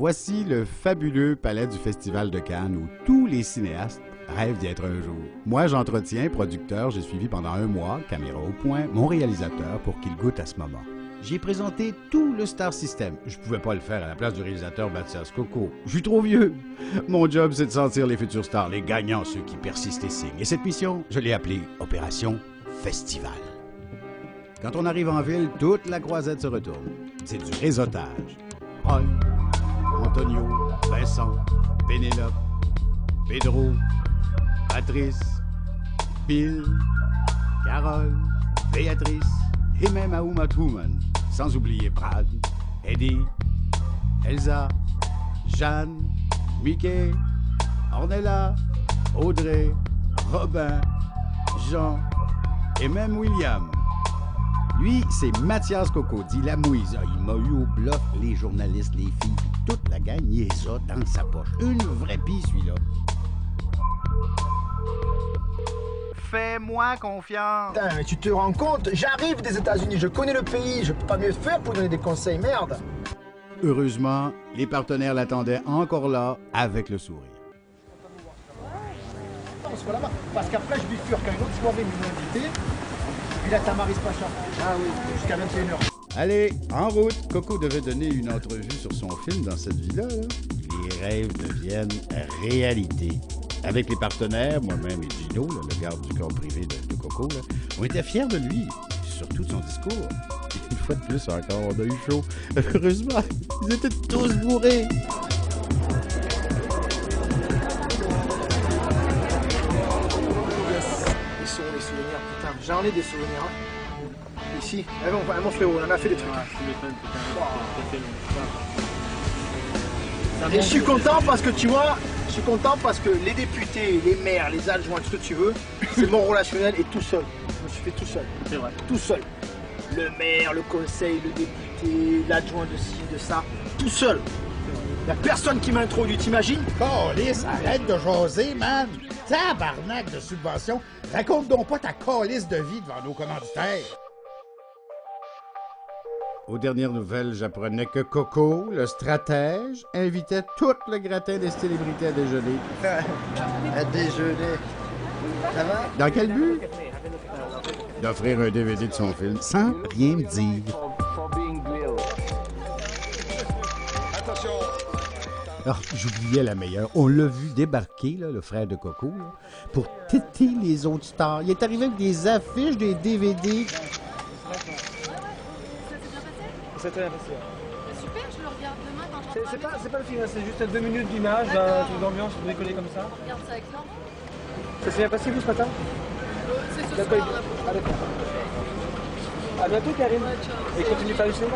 Voici le fabuleux palais du Festival de Cannes où tous les cinéastes rêvent d'y être un jour. Moi, j'entretiens, producteur, j'ai suivi pendant un mois, caméra au point, mon réalisateur pour qu'il goûte à ce moment. J'ai présenté tout le Star System. Je pouvais pas le faire à la place du réalisateur Mathias Coco. Je suis trop vieux. Mon job, c'est de sentir les futurs stars, les gagnants, ceux qui persistent et signent. Et cette mission, je l'ai appelée Opération Festival. Quand on arrive en ville, toute la croisette se retourne. C'est du réseautage. Paul, Antonio, Vincent, Pénélope, Pedro, Patrice, Bill, Carole, Béatrice et même Uma Thurman. Sans oublier Brad, Eddie, Elsa, Jeanne, Mickey, Ornella, Audrey, Robin, Jean et même William. Lui, c'est Mathias Coco, dit la mouise. Il m'a eu au bluff, les journalistes, les filles, puis toute la gang, il est ça dans sa poche. Une vraie pie, celui-là. Fais-moi confiance. Putain, mais tu te rends compte? J'arrive des États-Unis, je connais le pays, je peux pas mieux faire pour donner des conseils, merde. Heureusement, les partenaires l'attendaient encore là, avec le sourire. C'est pas là-bas, parce qu'après je bifurque à une autre soirée, ils m'ont invité. Puis là, Tamaris Pacha. Ah oui, jusqu'à 21h. Allez, en route. Coco devait donner une entrevue sur son film dans cette vie-là. Les rêves deviennent réalité. Avec les partenaires, moi-même et Gino, là, le garde du corps privé de Coco, là, on était fiers de lui, surtout de son discours. Une fois de plus encore, on a eu chaud. Heureusement, ils étaient tous bourrés. Ils sont les souvenirs, putain. J'en ai des souvenirs. Hein. Ici, mon frérot, on en a fait des trucs. Et je suis content parce que tu vois, je suis content parce que les députés, les maires, les adjoints, tout ce que tu veux, c'est mon relationnel et tout seul. Je me suis fait tout seul. C'est vrai. Tout seul. Le maire, le conseil, le député, l'adjoint de ci, de ça, tout seul. Il n'y a personne qui m'a introduit, t'imagines? Calice, arrête de jaser, man! Tabarnak de subvention! Raconte donc pas ta calice de vie devant nos commanditaires! Aux dernières nouvelles, j'apprenais que Coco, le stratège, invitait tout le gratin des célébrités à déjeuner. À déjeuner. Ça va? Dans quel but? D'offrir un DVD de son film, sans rien me dire. Alors, j'oubliais la meilleure. On l'a vu débarquer, là, le frère de Coco, là, pour téter les autres stars. Il est arrivé avec des affiches, des DVD. C'est très bien passé. Super, je le regarde demain quand je rentre. C'est pas le film, c'est juste 2 minutes d'image, un truc d'ambiance, bricolé comme ça. Regarde ça avec Laure. Ça s'est bien passé vous ce matin? C'est ce D'accord. soir là. Ah d'accord. À bientôt Karine. Et continue par le cinéma.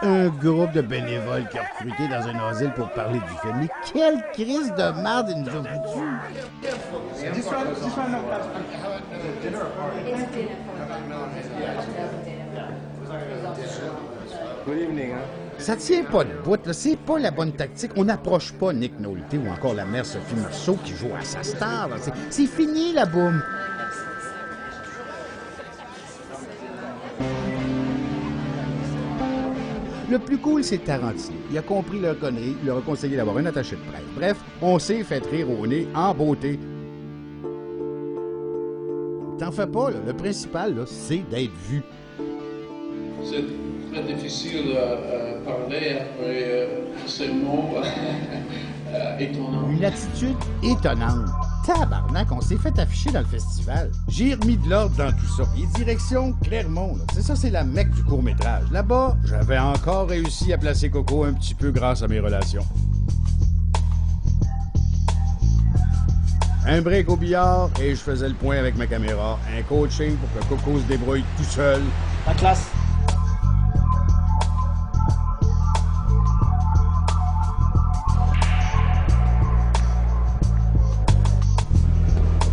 Un groupe de bénévoles qui a recruté dans un asile pour parler du film. Mais quelle crise de merde ils nous ont foutu! Good evening, hein. Ça tient pas de bout, là. C'est pas la bonne tactique. On n'approche pas Nick Nolte ou encore la mère Sophie Marceau qui joue à sa star. Là. C'est fini, la boum. Le plus cool, c'est Tarantino. Il a compris leur connerie, il leur a conseillé d'avoir un attaché de presse. Bref, on s'est fait rire au nez en beauté. T'en fais pas, là. Le principal, là, c'est d'être vu. C'est très difficile à parler après ces mots étonnants. Une attitude étonnante. Tabarnak, on s'est fait afficher dans le festival. J'ai remis de l'ordre dans tout ça. Et direction Clermont, là. C'est ça, c'est la mecque du court-métrage. Là-bas, j'avais encore réussi à placer Coco un petit peu grâce à mes relations. Un break au billard et je faisais le point avec ma caméra. Un coaching pour que Coco se débrouille tout seul. La classe.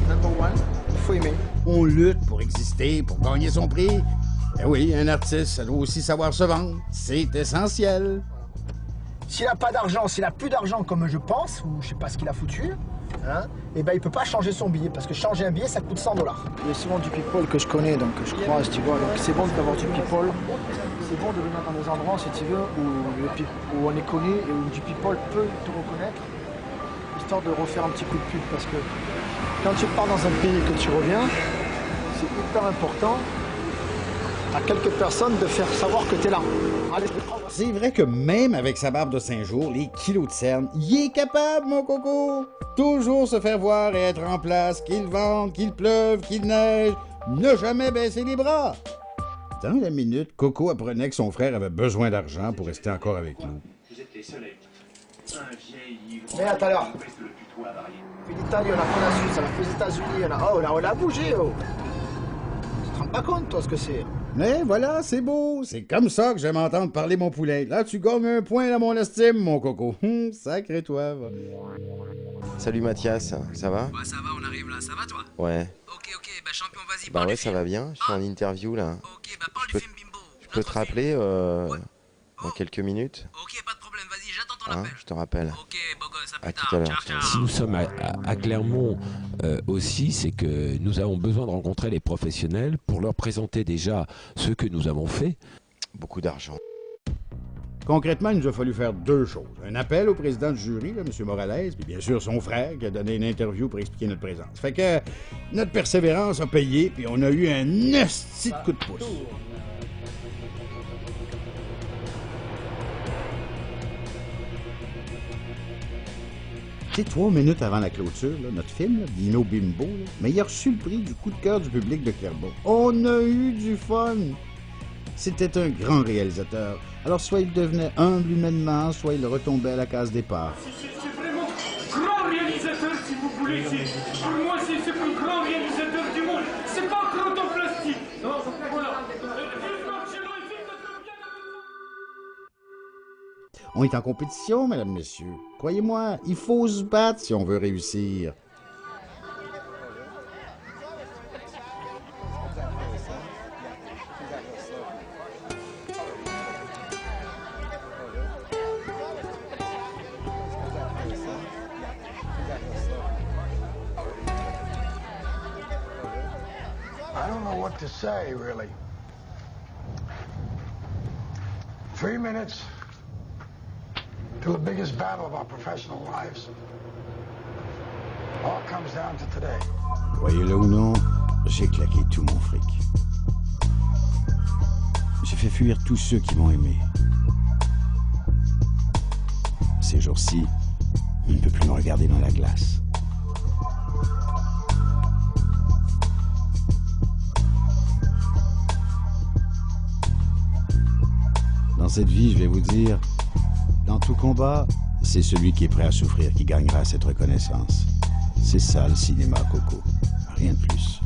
Number one, il faut aimer. On lutte pour exister, pour gagner son prix. Eh oui, un artiste, ça doit aussi savoir se vendre. C'est essentiel. S'il a pas d'argent, s'il a plus d'argent comme je pense, ou je sais pas ce qu'il a foutu, hein, et ben il peut pas changer son billet parce que changer un billet ça coûte 100 $. Il y a souvent du people que je connais, donc que je croise, tu vois, donc c'est bon d'avoir du people. C'est bon de venir dans des endroits, si tu veux, où on est connu et où du people peut te reconnaître, histoire de refaire un petit coup de pub, parce que quand tu pars dans un pays et que tu reviens, c'est hyper important à quelques personnes de faire savoir que tu es là. Allez, C'est vrai que même avec sa barbe de 5 jours, les kilos de cerne, il est capable, mon coco! Toujours se faire voir et être en place, qu'il vente, qu'il pleuve, qu'il neige, ne jamais baisser les bras! Dans la minute, Coco apprenait que son frère avait besoin d'argent pour rester encore avec nous. mais à tout à l'heure. Puis l'Italie, on a fait la Suisse, on a fait les États-Unis, on a bougé, oh! Tu te rends pas compte, toi, ce que c'est? Mais voilà, c'est beau. C'est comme ça que j'aime entendre parler mon poulet. Là, tu gagnes un point dans mon estime, mon coco. Sacré toi. Va. Salut Mathias, ça va? Ouais, ça va, on arrive là. Ça va, toi? Ouais. Ok, bah champion, vas-y, Bah parle ouais, du ça film. va bien. Je suis en interview là. Ok, bah parle Je du peux- film Bimbo. Je peux te rappeler dans quelques minutes? Ok, pas de problème, vas-y, j'attends ton Hein, appel. je te rappelle. Ok, beau gosse, à À plus tout à tard. l'heure. Ciao, Si ciao. nous sommes à Clermont aussi, c'est que nous avons besoin de rencontrer les professionnels pour leur présenter déjà ce que nous avons fait. Beaucoup d'argent. Concrètement, il nous a fallu faire deux choses. Un appel au président du jury, là, M. Morales, puis bien sûr son frère qui a donné une interview pour expliquer notre présence. Fait que notre persévérance a payé, puis on a eu un esti de coup de pouce. Tu sais, 3 minutes avant la clôture, là, notre film, là, Dino Bimbo, là, mais il a reçu le prix du coup de cœur du public de Clermont. On a eu du fun! C'était un grand réalisateur. Alors soit il devenait humble humainement, soit il retombait à la case départ. C'est vraiment grand réalisateur, si vous voulez. Pour moi, c'est le plus grand réalisateur du monde. C'est pas grand en plastique. Non, voilà. On est en compétition, mesdames, messieurs. Croyez-moi, il faut se battre si on veut réussir. I don't know what to say, really. 3 minutes to the biggest battle of our professional lives. All comes down to today. Croyez-le ou non, j'ai claqué tout mon fric. J'ai fait fuir tous ceux qui m'ont aimé. Ces jours-ci, on ne peut plus me regarder dans la glace. Dans cette vie, je vais vous dire, dans tout combat, c'est celui qui est prêt à souffrir qui gagnera cette reconnaissance. C'est ça le cinéma, Coco. Rien de plus.